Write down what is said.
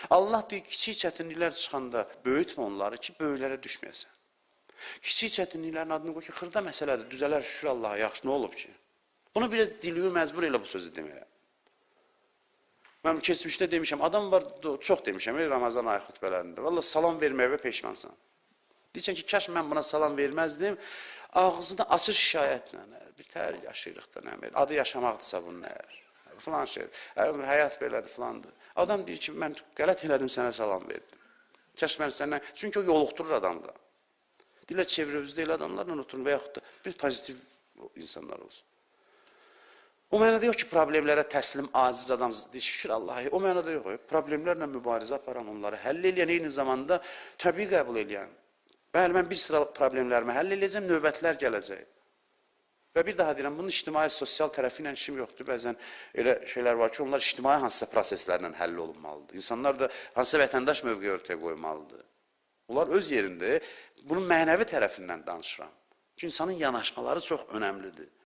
Allah deyir, kiçik çətinliklər çıxanda böyütmə onları ki, böyüklərə düşməyəsən. Kiçik çətinliklərin adını qoy ki, xırda məsələdir, düzələr şükür Allaha, yaxşı, nə olub ki? Bunu biraz diliyi məcbur elə bu sözü deməyə. Mən keçmişdə demişəm, adam var, çox demişəm, Ramazan ayı xütbələrində. Valla salam verməyə peşmansan. Deyəcəm ki, kaş mən buna salam verməzdim, ağzını açır şikayətlə, bir təhər yaşayırıq da, adı yaşamaqdırsa bunlar, filan şey, həyat belədir, filandır. Adam deyir ki, mən qələt elədim, sənə salam verdim. Kaş mən səndən, çünki o yoluxdurur adamda. Deyirlər, çevrəvizdə elə adamlarla oturun və yaxud da bir pozitiv insanlar olsun. O mənada yox ki, problemlərə təslim, aciz adam, şükür Allah'a, o mənada yox. Problemlərlə mübarizə aparan, onları həll eləyən, eyni zamanda təbii qəbul eləyən. Bəli, mən bir sıra problemlərimi həll eləyəcəm, növbətlər gələcək. Və bir daha deyirəm, bunun ictimai, sosial tərəfi ilə işim yoxdur. Bəzən elə şeylər var ki, onlar ictimai hansısa proseslərlə həll olunmalıdır. İnsanlar da hansısa vətəndaş mövqeyi ortaya qoymalıdır. Onlar öz yerində, bunun mənəvi tərəfindən danışıram. Çünki insanın yanaşmaları çox önəmlidir.